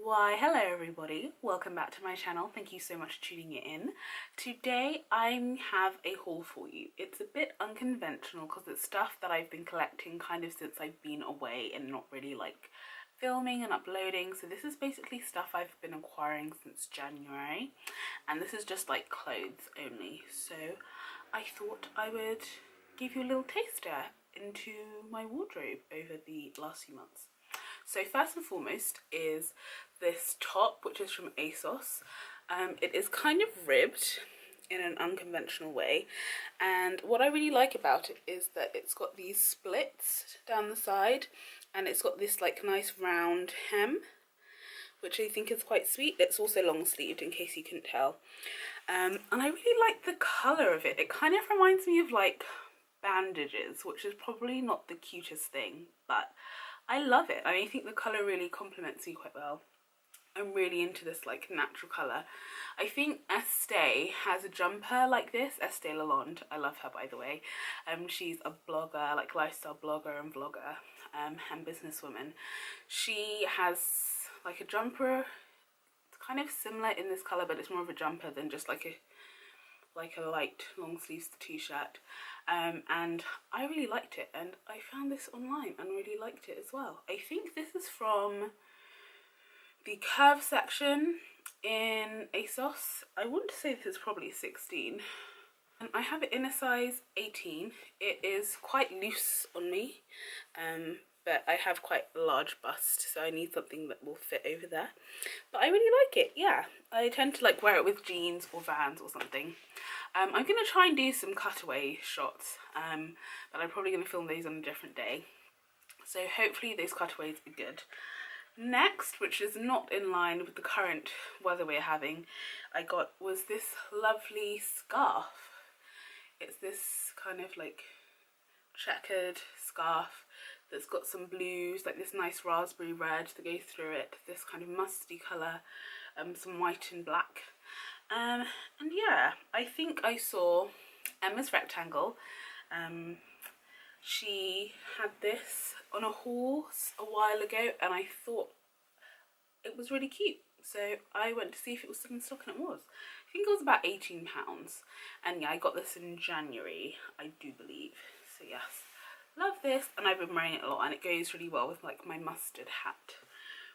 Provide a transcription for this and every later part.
Why, hello everybody, welcome back to my channel. Thank you so much for tuning in. Today I have a haul for you. It's a bit unconventional because it's stuff that I've been collecting kind of since I've been away and not really like filming and uploading. So this is basically stuff I've been acquiring since January, and this is just like clothes only. So I thought I would give you a little taster into my wardrobe over the last few months. So first and foremost is this top, which is from ASOS. It is kind of ribbed in an unconventional way, and what I really like about it is that it's got these splits down the side, and it's got this like nice round hem, which I think is quite sweet. It's also long sleeved, in case you couldn't tell, and I really like the colour of it. It kind of reminds me of like bandages, which is probably not the cutest thing, but I love it. I think the colour really complements you quite well. I'm really into this like natural colour. I think Estee has a jumper like this, Estee Lalonde. I love her, by the way. She's a blogger, like lifestyle blogger and vlogger, and businesswoman. She has like a jumper, it's kind of similar in this colour, but it's more of a jumper than just like a light long sleeves t-shirt, and I really liked it, and I found this online and really liked it as well. I think this is from the curve section in ASOS. I want to say this is probably 16, and I have it in a size 18. It is quite loose on me, but I have quite a large bust, so I need something that will fit over there. But I really like it, yeah. I tend to like wear it with jeans or Vans or something. I'm going to try and do some cutaway shots, but I'm probably going to film those on a different day. So hopefully those cutaways are good. Next, which is not in line with the current weather we're having, I got was this lovely scarf. It's this kind of like checkered scarf that's got some blues, like this nice raspberry red that goes through it, this kind of musty colour, some white and black. And yeah, I think I saw Emma's Rectangle. She had this on a haul a while ago, and I thought it was really cute. So I went to see if it was still in stock, and it was. I think it was about £18. And yeah, I got this in January, I do believe. So yes, love this, and I've been wearing it a lot, and it goes really well with like my mustard hat,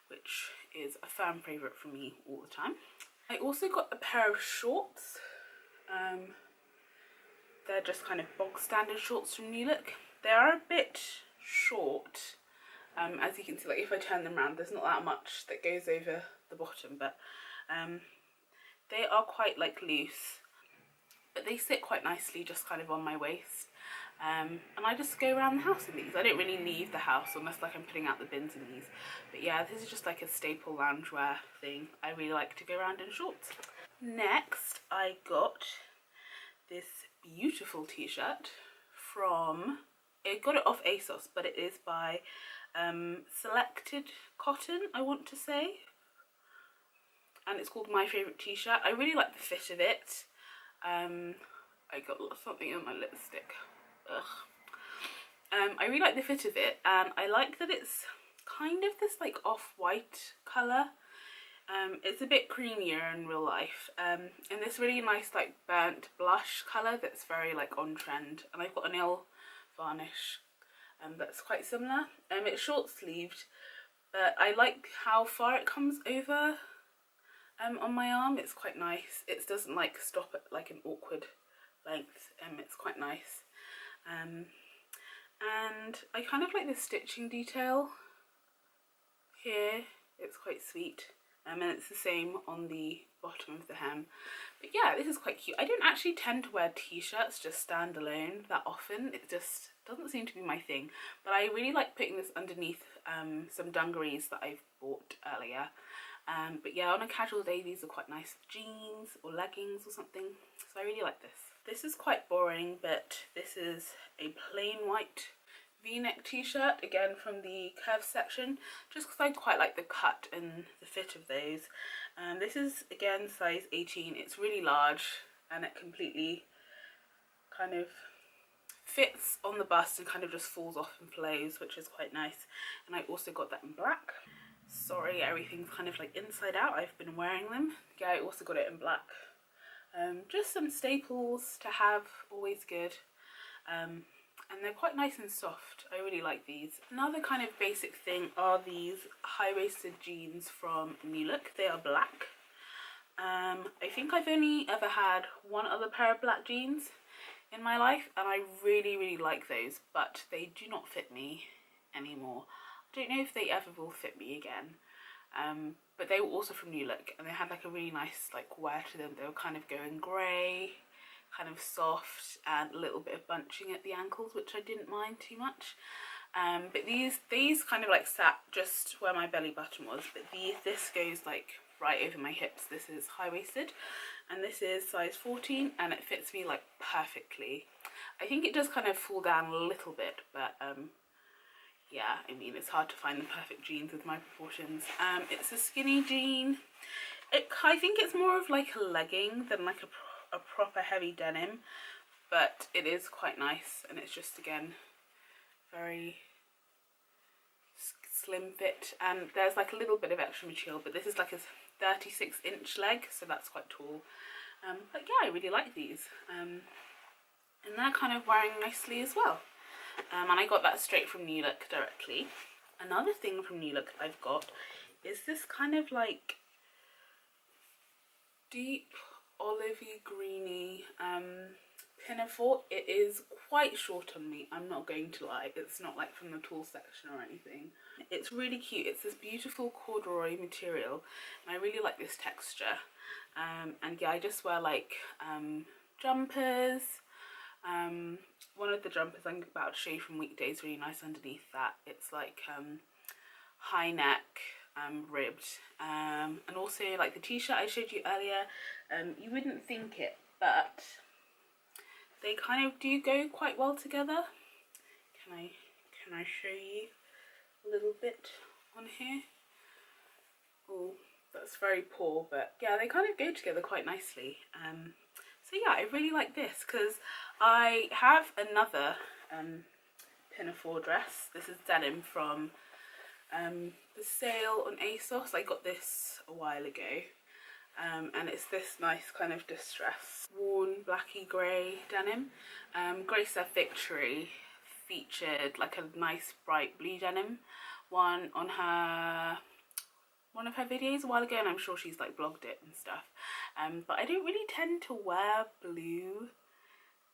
which is a firm favourite for me all the time. I also got a pair of shorts. They're just kind of bog standard shorts from New Look. They are a bit short, as you can see. Like if I turn them around, there's not that much that goes over the bottom, but they are quite like loose, but they sit quite nicely just kind of on my waist. And I just go around the house in these. I don't really leave the house unless like I'm putting out the bins in these. But yeah, this is just like a staple loungewear thing. I really like to go around in shorts. Next, I got this beautiful t-shirt from, I got it off ASOS, but it is by Selected Cotton, I want to say. And it's called My Favourite T-shirt. I really like the fit of it. I got something on my lipstick. Ugh. I really like the fit of it, and I like that it's kind of this like off-white colour. It's a bit creamier in real life, and this really nice like burnt blush colour that's very like on trend. And I've got a nail varnish that's quite similar. It's short sleeved, but I like how far it comes over on my arm. It's quite nice. It doesn't like stop at like an awkward length. It's quite nice. And I kind of like the stitching detail here. It's quite sweet. And it's the same on the bottom of the hem. But yeah, this is quite cute. I don't actually tend to wear t-shirts just standalone that often. It just doesn't seem to be my thing. But I really like putting this underneath some dungarees that I've bought earlier. But yeah, on a casual day, these are quite nice with jeans or leggings or something. So I really like this. This is quite boring, but this is a plain white V-neck t-shirt, again from the curve section, just because I quite like the cut and the fit of those. This is again size 18. It's really large, and it completely kind of fits on the bust and kind of just falls off and flows, which is quite nice. And I also got that in black. Sorry, everything's kind of like inside out. I've been wearing them. Yeah, I also got it in black. Just some staples to have, always good. And they're quite nice and soft. I really like these. Another kind of basic thing are these high-waisted jeans from New Look. They are black. I think I've only ever had one other pair of black jeans in my life, and I really like those, but they do not fit me anymore. I don't know if they ever will fit me again. But they were also from New Look, and they had like a really nice like wear to them. They were kind of going grey, kind of soft, and a little bit of bunching at the ankles, which I didn't mind too much. But these kind of like sat just where my belly button was, but this goes like right over my hips. This is high-waisted, and this is size 14, and it fits me like perfectly. I think it does kind of fall down a little bit, but yeah, I mean, it's hard to find the perfect jeans with my proportions. It's a skinny jean. I think it's more of like a legging than like a proper heavy denim, but it is quite nice, and it's just, again, very slim fit, and there's like a little bit of extra material, but this is like a 36-inch leg, so that's quite tall. But yeah, I really like these, and they're kind of wearing nicely as well. And I got that straight from New Look directly. Another thing from New Look that I've got is this kind of like deep olivey greeny Pinafore. It is quite short on me, I'm not going to lie. It's not like from the tall section or anything. It's really cute. It's this beautiful corduroy material, and I really like this texture. And yeah, I just wear like jumpers. One of the jumpers I'm about to show you from Weekday is really nice underneath that. It's like high neck, ribbed, and also like the t-shirt I showed you earlier. You wouldn't think it, but they kind of do go quite well together. Can I show you a little bit on here? Oh, that's very poor, but yeah, they kind of go together quite nicely. So yeah, I really like this because I have another Pinafore dress. This is denim from the sale on ASOS. I got this a while ago, and it's this nice kind of distress worn blacky grey denim. Grace of Victory featured like a nice bright blue denim one on one of her videos a while ago, and I'm sure she's like blogged it and stuff. But I don't really tend to wear blue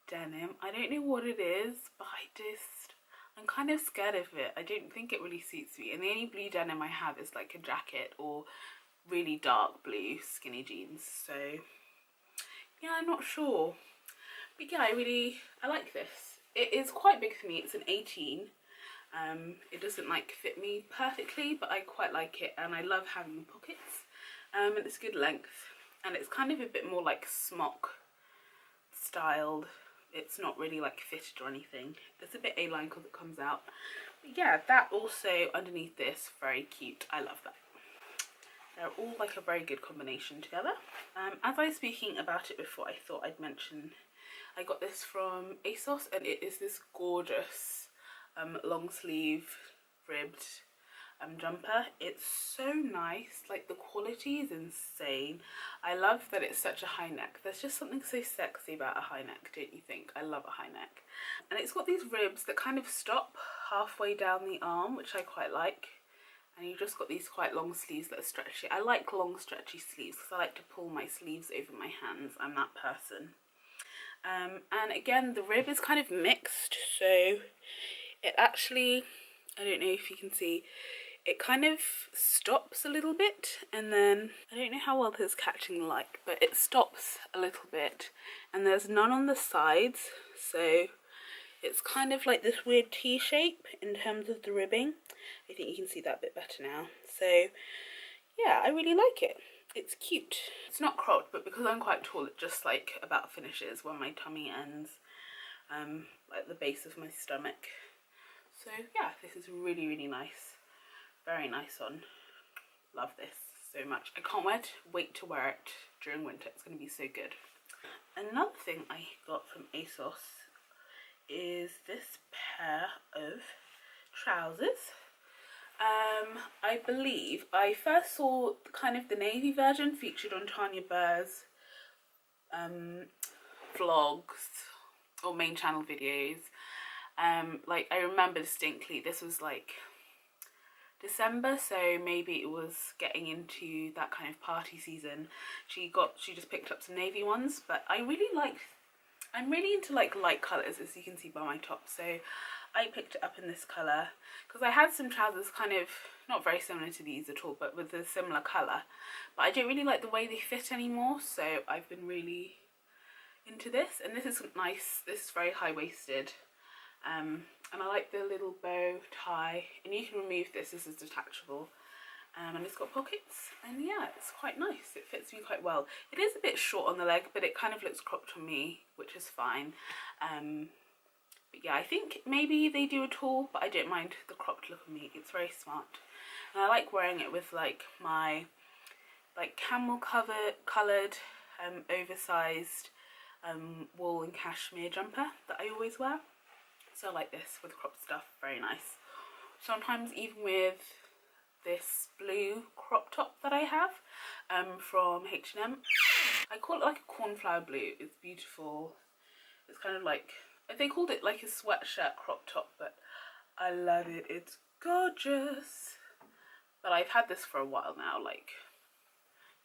denim. I don't know what it is, but I'm kind of scared of it. I don't think it really suits me, and the only blue denim I have is like a jacket or really dark blue skinny jeans. So yeah, I'm not sure, but yeah, I like this. It is quite big for me. It's an 18. It doesn't like fit me perfectly, but I quite like it, and I love having the pockets, and it's good length, and it's kind of a bit more like smock styled. It's not really like fitted or anything. It's a bit A-line because it comes out, but yeah, that also underneath this, very cute. I love that. They're all like a very good combination together. As I was speaking about it before, I thought I'd mention I got this from ASOS, and it is this gorgeous long sleeve ribbed jumper. It's so nice. Like, the quality is insane. I love that it's such a high neck. There's just something so sexy about a high neck, don't you think? I love a high neck. And it's got these ribs that kind of stop halfway down the arm, which I quite like. And you've just got these quite long sleeves that are stretchy. I like long stretchy sleeves because I like to pull my sleeves over my hands. I'm that person. And again, the rib is kind of mixed, so it actually, I don't know if you can see, it kind of stops a little bit, and then, I don't know how well this is catching the light, but it stops a little bit, and there's none on the sides, so it's kind of like this weird T shape in terms of the ribbing. I think you can see that a bit better now. So yeah, I really like it. It's cute. It's not cropped, but because I'm quite tall, it just like about finishes where my tummy ends, like the base of my stomach. So yeah, this is really, really nice. Very nice on. Love this so much. I can't wait to wear it during winter. It's going to be so good. Another thing I got from ASOS is this pair of trousers. I believe I first saw kind of the navy version featured on Tanya Burr's vlogs or main channel videos. Like I remember distinctly this was like December, so maybe it was getting into that kind of party season. She just picked up some navy ones, but I'm really into like light colours, as you can see by my top, so I picked it up in this colour because I had some trousers kind of not very similar to these at all, but with a similar colour, but I don't really like the way they fit anymore, so I've been really into this. And this is nice, this is very high-waisted, and I like the little bow tie, and you can remove this is detachable, and it's got pockets, and yeah, it's quite nice, it fits me quite well. It is a bit short on the leg, but it kind of looks cropped on me, which is fine. But yeah, I think maybe they do a tall, but I don't mind the cropped look on me. It's very smart, and I like wearing it with like my like camel coloured oversized wool and cashmere jumper that I always wear. So I like this with cropped stuff, very nice. Sometimes even with this blue crop top that I have from H&M. I call it like a cornflower blue. It's beautiful. It's kind of like, they called it like a sweatshirt crop top, but I love it. It's gorgeous. But I've had this for a while now, like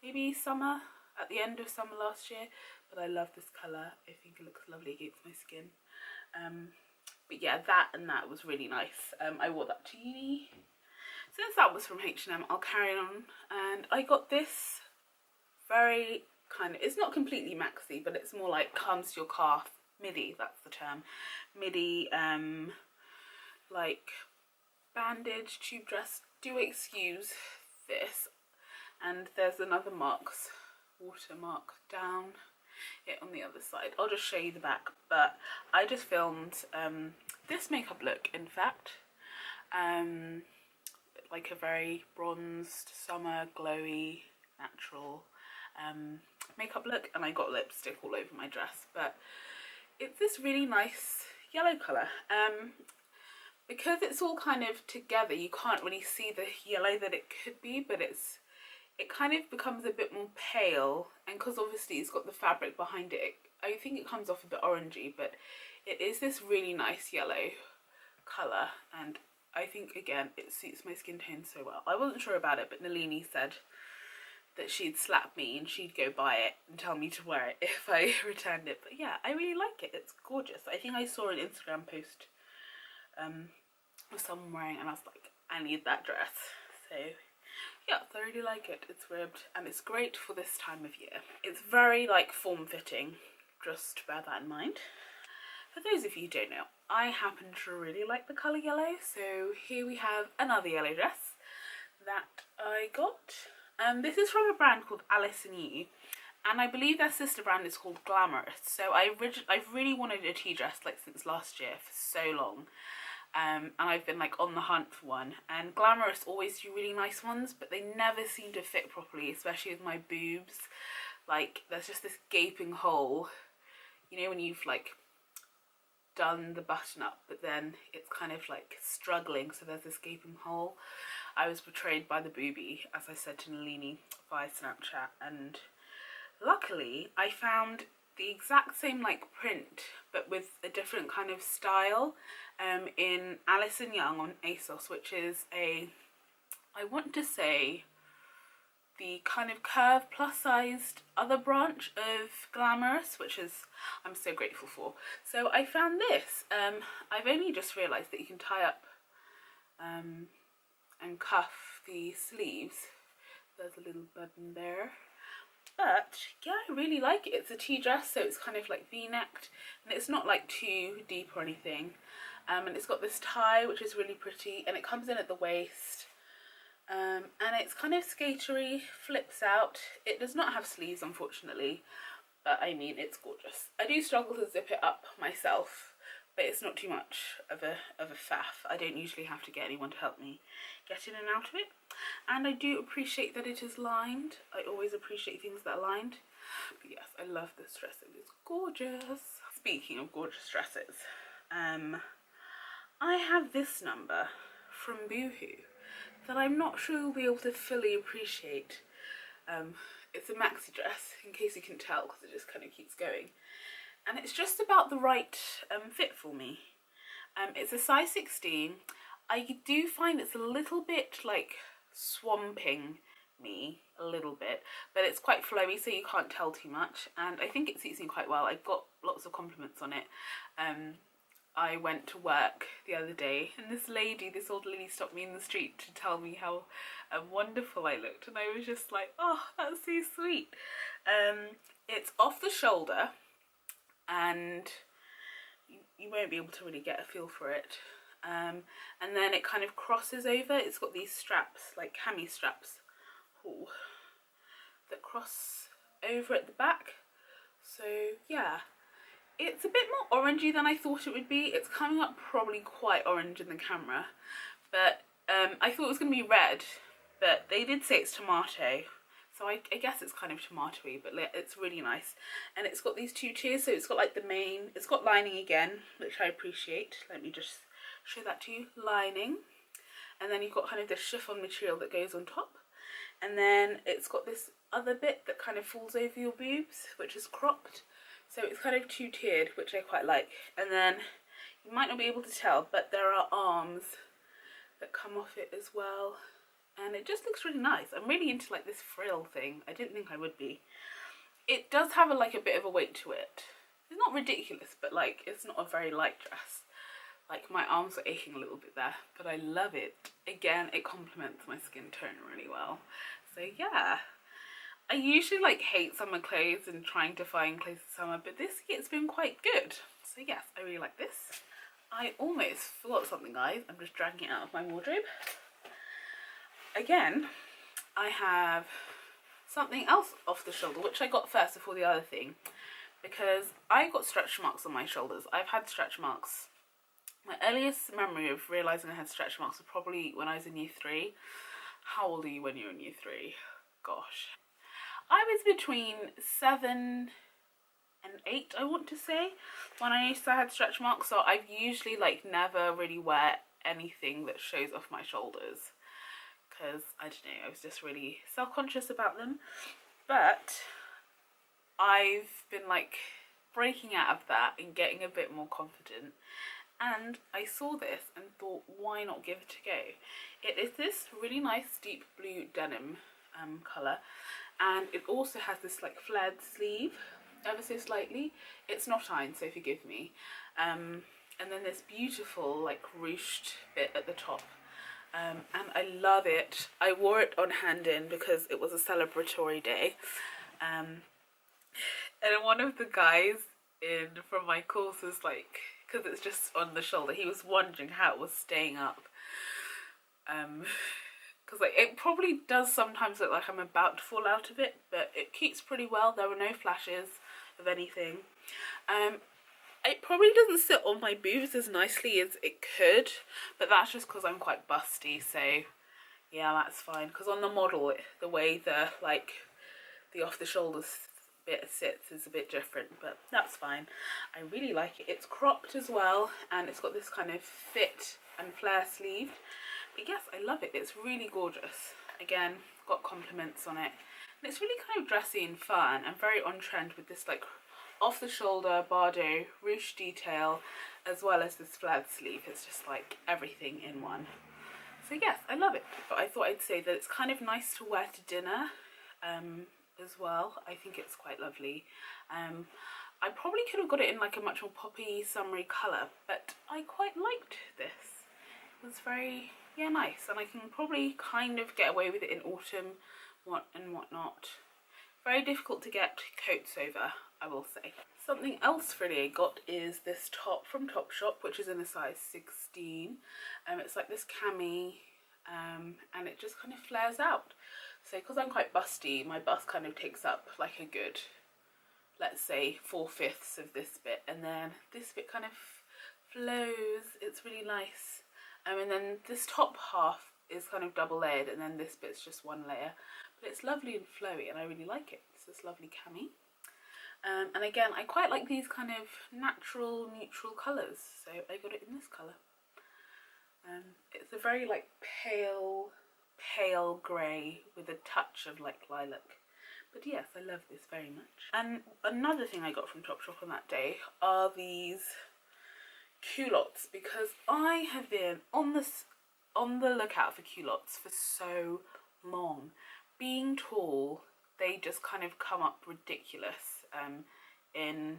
maybe summer, at the end of summer last year, but I love this colour. I think it looks lovely against my skin. But yeah, that was really nice. I wore that to uni. Since that was from H&M, I'll carry on. And I got this very kind of, it's not completely maxi, but it's more like comes to your calf. Midi, that's the term. Midi, like bandage, tube dress. Do excuse this. And there's another watermark down it on the other side. I'll just show you the back, but I just filmed this makeup look, in fact. Like a very bronzed, summer, glowy, natural makeup look, and I got lipstick all over my dress, but it's this really nice yellow colour. Because it's all kind of together, you can't really see the yellow that it could be, but it kind of becomes a bit more pale, and because obviously it's got the fabric behind it, I think it comes off a bit orangey, but it is this really nice yellow colour, and I think again it suits my skin tone so well. I wasn't sure about it, but Nalini said that she'd slap me and she'd go buy it and tell me to wear it if I returned it. But yeah, I really like it. It's gorgeous. I think I saw an Instagram post of someone wearing it, and I was like, I need that dress. So yeah, I really like it. It's ribbed and it's great for this time of year. It's very like form-fitting, just bear that in mind. For those of you who don't know, I happen to really like the colour yellow, so here we have another yellow dress that I got. This is from a brand called Alice and You, and I believe their sister brand is called Glamorous. So I've really wanted a tea dress like since last year for so long, and I've been like on the hunt for one. And Glamorous always do really nice ones, but they never seem to fit properly, especially with my boobs. Like there's just this gaping hole, you know, when you've like done the button up, but then it's kind of like struggling, so there's this gaping hole. I was betrayed by the boobie, as I said to Nalini via Snapchat, and luckily I found the exact same like print but with a different kind of style in Alice & Young on ASOS, which is I want to say the kind of curved plus sized other branch of Glamorous, which is I'm so grateful for. So I found this. I've only just realised that you can tie up and cuff the sleeves. There's a little button there. But yeah, I really like it. It's a tea dress, so it's kind of like v-necked, and it's not like too deep or anything. And it's got this tie, which is really pretty, and it comes in at the waist. And it's kind of skatery, flips out. It does not have sleeves, unfortunately, but I mean, it's gorgeous. I do struggle to zip it up myself, but it's not too much of a faff. I don't usually have to get anyone to help me get in and out of it. And I do appreciate that it is lined. I always appreciate things that are lined. But yes, I love this dress. It is gorgeous. Speaking of gorgeous dresses, I have this number from Boohoo. that I'm not sure you'll be able to fully appreciate. It's a maxi dress, in case you can tell, because it just kind of keeps going. And it's just about the right fit for me. It's a size 16. I do find it's a little bit like swamping me a little bit, but it's quite flowy, so you can't tell too much, and I think it suits me quite well. I got lots of compliments on it. I went to work the other day, and this old lady stopped me in the street to tell me how wonderful I looked, and I was just like, oh, that's so sweet. It's off the shoulder, and you won't be able to really get a feel for it. And then it kind of crosses over. It's got these straps, like cami straps, that cross over at the back. So yeah, it's a bit more orangey than I thought it would be. It's coming up probably quite orange in the camera, but I thought it was going to be red, but they did say it's tomato, so I guess it's kind of tomatoey, but it's really nice. And it's got these two tiers, so it's got like the main, it's got lining again, which I appreciate. Let me just show that to you. Lining, and then you've got kind of this chiffon material that goes on top, and then it's got this other bit that kind of falls over your boobs, which is cropped. So it's kind of two-tiered, which I quite like. And then you might not be able to tell, but there are arms that come off it as well, and it just looks really nice. I'm really into like this frill thing. I didn't think I would be. It does have a bit of a weight to it. It's not ridiculous, but like it's not a very light dress. Like my arms are aching a little bit there, but I love it. Again, it complements my skin tone really well. So yeah, I usually like hate summer clothes and trying to find clothes for summer, but this year's been quite good. So yes, I really like this. I almost forgot something, guys. I'm just dragging it out of my wardrobe. Again, I have something else off the shoulder, which I got first before the other thing, because I got stretch marks on my shoulders. I've had stretch marks. My earliest memory of realising I had stretch marks was probably when I was in year 3. How old are you when you're in year 3? Gosh. I was between 7 and 8, I want to say, when I used to have stretch marks. So I've usually never really wear anything that shows off my shoulders, because I don't know, I was just really self-conscious about them. But I've been breaking out of that and getting a bit more confident, and I saw this and thought, why not give it a go? It is this really nice deep blue denim colour, and it also has this flared sleeve ever so slightly. It's not ironed, so forgive me. And then this beautiful ruched bit at the top, and I love it. I wore it on hand in because it was a celebratory day, and one of the guys from my course was because it's just on the shoulder, he was wondering how it was staying up, because it probably does sometimes look like I'm about to fall out of it, but it keeps pretty well. There were no flashes of anything. It probably doesn't sit on my boobs as nicely as it could, but that's just because I'm quite busty, so yeah, that's fine. Because on the model, the way the off the shoulders bit sits is a bit different, but that's fine. I really like it. It's cropped as well, and it's got this kind of fit and flare sleeve. But yes, I love it. It's really gorgeous. Again, got compliments on it, and it's really kind of dressy and fun and very on trend with this off the shoulder Bardo ruche detail, as well as this flared sleeve. It's just everything in one. So yes, I love it. But I thought I'd say that it's kind of nice to wear to dinner as well. I think it's quite lovely. I probably could have got it in a much more poppy, summery colour, but I quite liked this. It was very, nice, and I can probably kind of get away with it in autumn and whatnot. Very difficult to get coats over, I will say. Something else really I got is this top from Topshop, which is in a size 16. It's this cami, and it just kind of flares out. So because I'm quite busty, my bust kind of takes up a good, let's say, 4/5 of this bit, and then this bit kind of flows. It's really nice. And then this top half is kind of double layered, and then this bit's just one layer. But it's lovely and flowy, and I really like it. It's this lovely cami. And again, I quite like these kind of natural, neutral colours, so I got it in this colour. It's a very pale pale grey with a touch of like lilac. But yes, I love this very much. And another thing I got from Topshop on that day are these culottes, because I have been on the lookout for culottes for so long. Being tall, they just kind of come up ridiculous in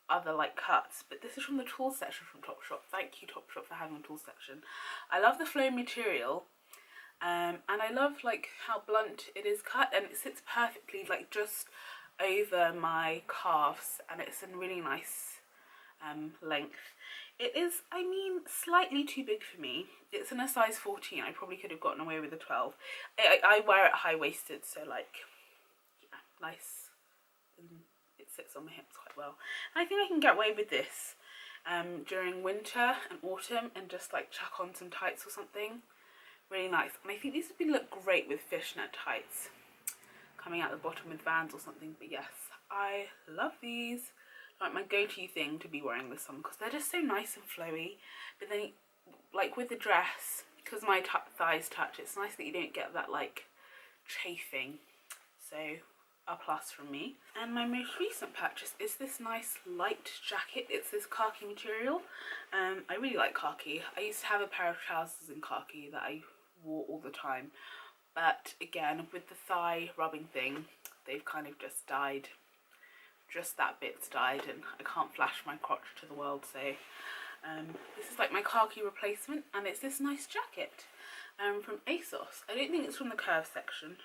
other like cuts, but this is from the tall section from Topshop. Thank you Topshop for having a tall section. I love the flow material, and I love like how blunt it is cut, and it sits perfectly like just over my calves, and it's in really nice length. It is, I mean, slightly too big for me. It's in a size 14. I probably could have gotten away with a 12. I wear it high-waisted, so like, yeah, nice. It sits on my hips quite well. And I think I can get away with this during winter and autumn, and just like chuck on some tights or something. Really nice. And I think these would look great with fishnet tights coming out the bottom with Vans or something. But yes, I love these. Like my go-to thing to be wearing this summer, because they're just so nice and flowy. But then, like with the dress, because my thighs touch, it's nice that you don't get that like chafing. So a plus from me. And my most recent purchase is this nice light jacket. It's this khaki material. I really like khaki. I used to have a pair of trousers in khaki that I wore all the time, but again with the thigh rubbing thing, they've kind of just died. Just that bit's died, and I can't flash my crotch to the world, so this is like my khaki replacement, and it's this nice jacket from ASOS. I don't think it's from the curve section,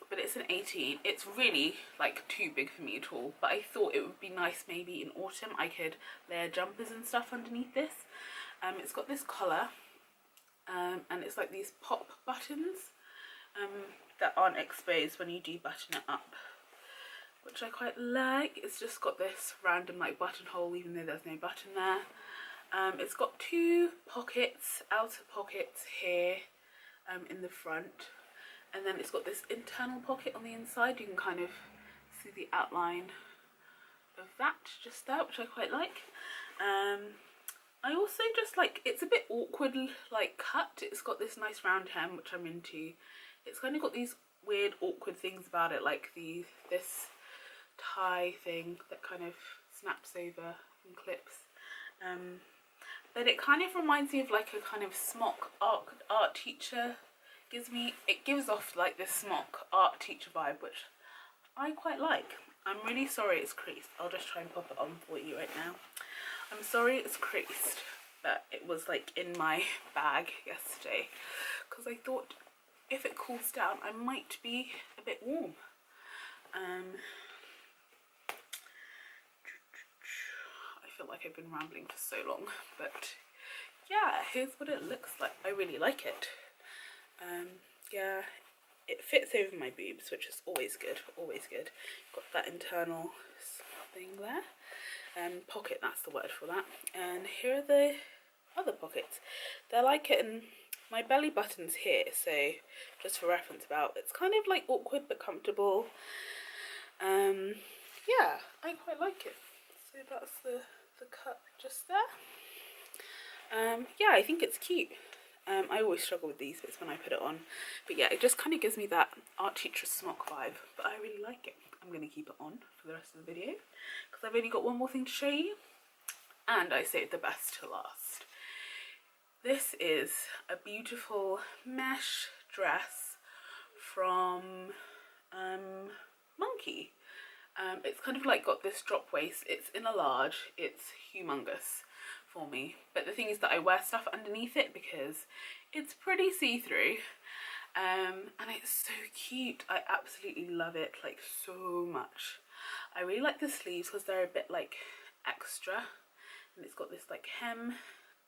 but it's an 18. It's really like too big for me at all, but I thought it would be nice maybe in autumn I could layer jumpers and stuff underneath this. It's got this collar, and it's like these pop buttons that aren't exposed when you do button it up, which I quite like. It's just got this random like buttonhole, even though there's no button there. It's got two pockets, outer pockets here in the front, and then it's got this internal pocket on the inside. You can kind of see the outline of that just there, which I quite like. I also just like, it's a bit awkward like cut. It's got this nice round hem, which I'm into. It's kind of got these weird awkward things about it, like this tie thing that kind of snaps over and clips, but it kind of reminds me of like a kind of smock art teacher. It gives off like this smock art teacher vibe, which I quite like. I'm really sorry it's creased. I'll just try and pop it on for you right now. I'm sorry it's creased, but it was like in my bag yesterday because I thought if it cools down I might be a bit warm. I feel like I've been rambling for so long, but yeah, here's what it looks like. I really like it. Yeah, it fits over my boobs, which is always good, always good. Got that internal thing there. Pocket, that's the word for that. And here are the other pockets. They're like in my belly button's here, so just for reference about, it's kind of like awkward but comfortable. Yeah, I quite like it. So that's the cut just there. Yeah, I think it's cute. I always struggle with these bits when I put it on, but yeah, it just kind of gives me that art teacher smock vibe, but I really like it. I'm going to keep it on for the rest of the video because I've only got one more thing to show you, and I saved the best to last. This is a beautiful mesh dress from Monki. It's kind of like got this drop waist. It's in a large. It's humongous for me, but the thing is that I wear stuff underneath it because it's pretty see-through, and it's so cute. I absolutely love it, like so much. I really like the sleeves because they're a bit like extra, and it's got this like hem,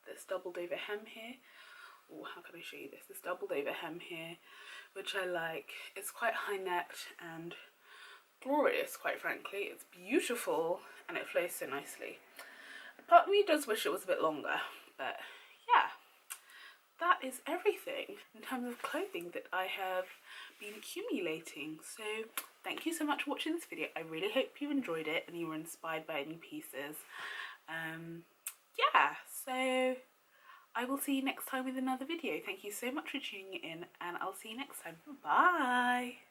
this doubled over hem here. Oh, how can I show you this? This doubled over hem here, which I like. It's quite high necked and glorious, quite frankly. It's beautiful and it flows so nicely. Part of me does wish it was a bit longer, but yeah, that is everything in terms of clothing that I have been accumulating. So thank you so much for watching this video. I really hope you enjoyed it and you were inspired by any pieces. Yeah, so I will see you next time with another video. Thank you so much for tuning in, and I'll see you next time. Bye!